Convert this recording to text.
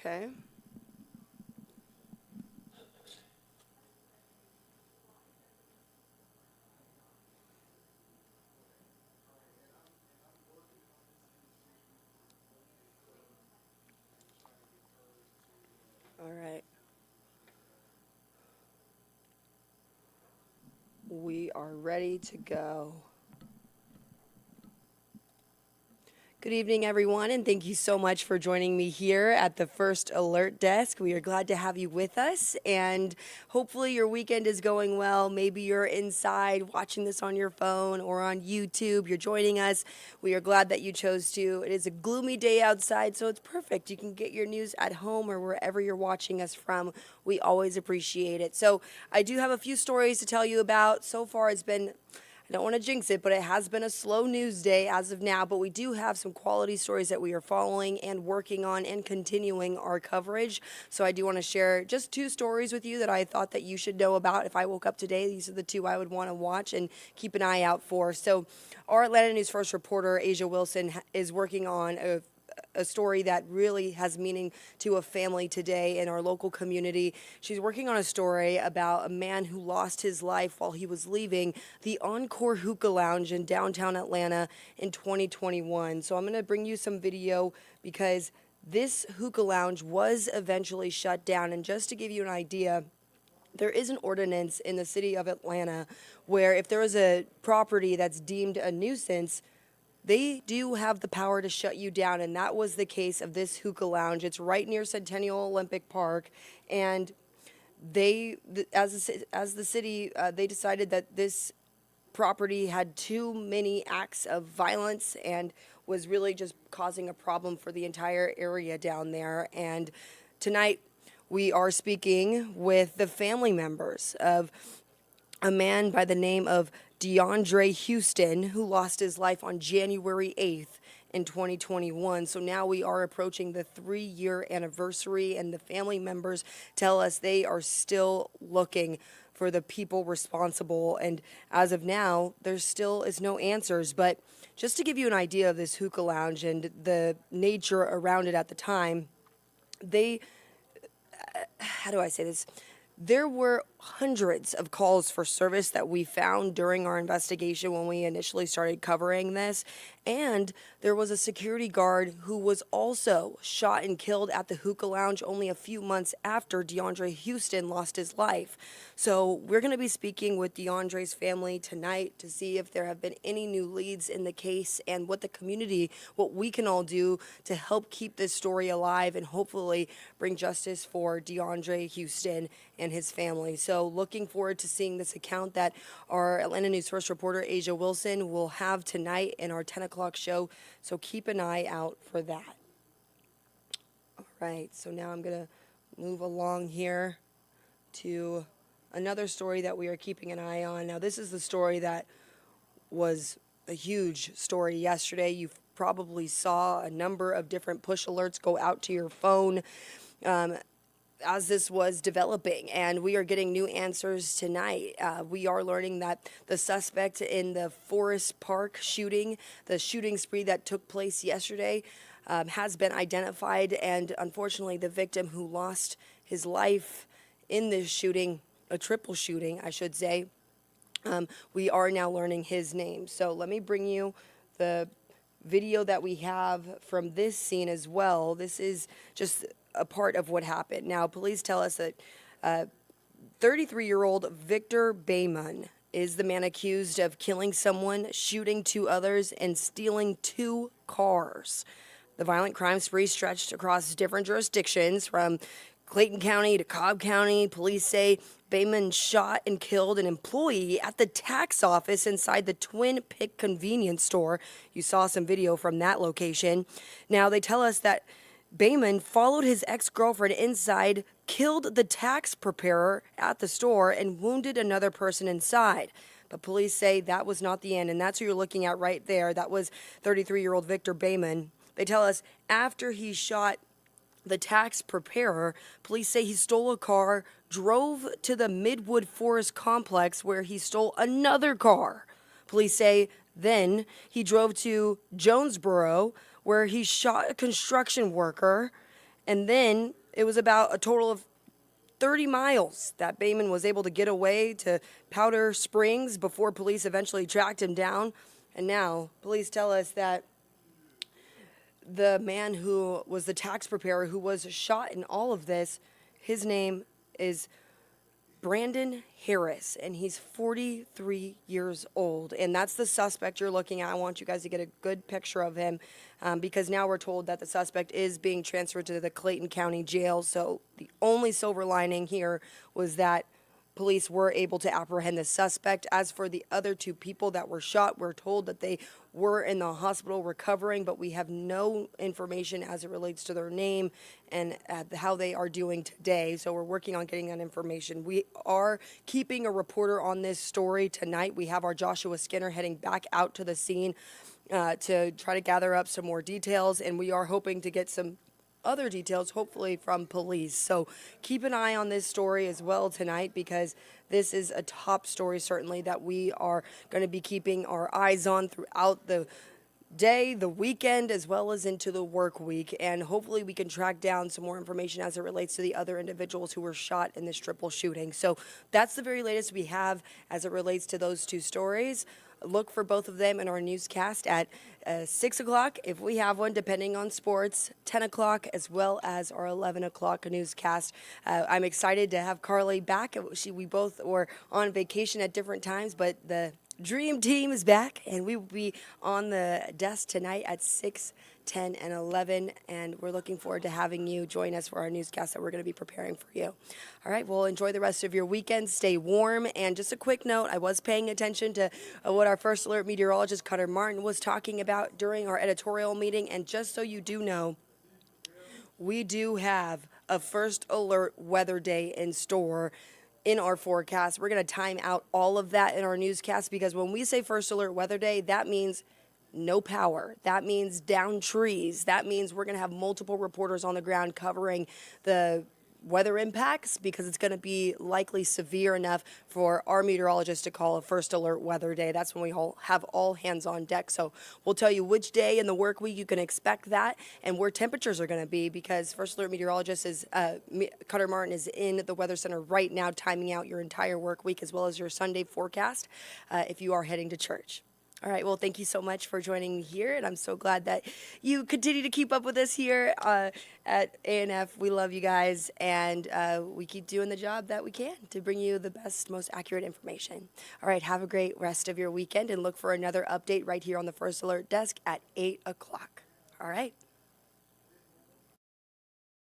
Okay. All right. We are ready to go. Good evening, everyone, and thank you so much for joining me here at the First Alert Desk. We are glad to have you with us, and hopefully your weekend is going well. Maybe you're inside watching this on your phone or on YouTube. You're joining us. We are glad that you chose to. It is a gloomy day outside, so it's perfect. You can get your news at home or wherever you're watching us from. We always appreciate it. So I do have a few stories to tell you about. So far, it's been, I don't want to jinx it, but it has been a slow news day as of now. But we do have some quality stories that we are following and working on and continuing our coverage. So I do want to share just two stories with you that I thought that you should know about. If I woke up today, these are the two I would want to watch and keep an eye out for. So our Atlanta News First reporter, Asia Wilson, is working on a story that really has meaning to a family today in our local community. She's working on a story about a man who lost his life while he was leaving the Encore Hookah Lounge in downtown Atlanta in 2021. So I'm going to bring you some video because this hookah lounge was eventually shut down. And just to give you an idea, there is an ordinance in the city of Atlanta where if there is a property that's deemed a nuisance, they do have the power to shut you down, and that was the case of this hookah lounge. It's right near Centennial Olympic Park, and as the city, they decided that this property had too many acts of violence and was really just causing a problem for the entire area down there. And tonight, we are speaking with the family members of a man by the name of DeAndre Houston, who lost his life on January 8th in 2021. So now we are approaching the 3-year anniversary, and the family members tell us they are still looking for the people responsible. And as of now, there still is no answers. But just to give you an idea of this hookah lounge and the nature around it at the time, how do I say this? There were hundreds of calls for service that we found during our investigation when we initially started covering this. And there was a security guard who was also shot and killed at the hookah lounge only a few months after DeAndre Houston lost his life. So we're going to be speaking with DeAndre's family tonight to see if there have been any new leads in the case and what the community, what we can all do to help keep this story alive and hopefully bring justice for DeAndre Houston and his family. So looking forward to seeing this account that our Atlanta News First reporter, Asia Wilson, will have tonight in our 10 o'clock show. So keep an eye out for that. All right, so now I'm going to move along here to another story that we are keeping an eye on. Now, this is the story that was a huge story yesterday. You probably saw a number of different push alerts go out to your phone as this was developing, and we are getting new answers tonight. We are learning that the suspect in the Forest Park shooting, the shooting spree that took place yesterday, has been identified, and unfortunately the victim who lost his life in this shooting, a triple shooting, I should say, we are now learning his name. So let me bring you the video that we have from this scene as well. This is just a part of what happened. Now, police tell us that 33-year-old Victor Bayman is the man accused of killing someone, shooting 2 others, and stealing 2 cars. The violent crime spree stretched across different jurisdictions from Clayton County to Cobb County. Police say Bayman shot and killed an employee at the tax office inside the Twin Pick convenience store. You saw some video from that location. Now, they tell us that Bayman followed his ex-girlfriend inside, killed the tax preparer at the store, and wounded another person inside. But police say that was not the end, and that's who you're looking at right there. That was 33-year-old Victor Bayman. They tell us after he shot the tax preparer, police say he stole a car, drove to the Midwood Forest complex where he stole another car. Police say then he drove to Jonesboro where he shot a construction worker And then it was about a total of 30 miles that Bayman was able to get away to Powder Springs before police eventually tracked him down. And now police tell us that the man who was the tax preparer who was shot in all of this, his name is Brandon Harris, and he's 43 years old. And that's the suspect you're looking at. I want you guys to get a good picture of him because now we're told that the suspect is being transferred to the Clayton County Jail. So the only silver lining here was that police were able to apprehend the suspect. As for the other two people that were shot, we're told that they were in the hospital recovering, but we have no information as it relates to their name and how they are doing today. So we're working on getting that information. We are keeping a reporter on this story tonight. We have our Joshua Skinner heading back out to the scene to try to gather up some more details, and we are hoping to get some other details, hopefully from police. So keep an eye on this story as well tonight, because this is a top story certainly that we are going to be keeping our eyes on throughout the day, the weekend, as well as into the work week. And hopefully we can track down some more information as it relates to the other individuals who were shot in this triple shooting. So that's the very latest we have as it relates to those two stories. Look for both of them in our newscast at 6 o'clock, if we have one, depending on sports, 10 o'clock, as well as our 11 o'clock newscast. I'm excited to have Carly back. We both were on vacation at different times, but the Dream Team is back, and we will be on the desk tonight at 6, 10, and 11, and we're looking forward to having you join us for our newscast that we're going to be preparing for you. All right, well, enjoy the rest of your weekend. Stay warm, and just a quick note, I was paying attention to what our First Alert meteorologist, Cutter Martin, was talking about during our editorial meeting, and just so you do know, we do have a First Alert weather day in store in our forecast. We're going to time out all of that in our newscast, because when we say First Alert weather day, that means no power. That means down trees. That means we're going to have multiple reporters on the ground covering the weather impacts, because it's going to be likely severe enough for our meteorologist to call a First Alert weather day. That's when we all have all hands on deck. So we'll tell you which day in the work week you can expect that and where temperatures are going to be, because First Alert meteorologist is Cutter Martin is in the Weather Center right now, timing out your entire work week as well as your Sunday forecast if you are heading to church. All right, well, thank you so much for joining me here, and I'm so glad that you continue to keep up with us here at ANF. We love you guys, and we keep doing the job that we can to bring you the best, most accurate information. All right, have a great rest of your weekend, and look for another update right here on the First Alert desk at 8 o'clock. All right.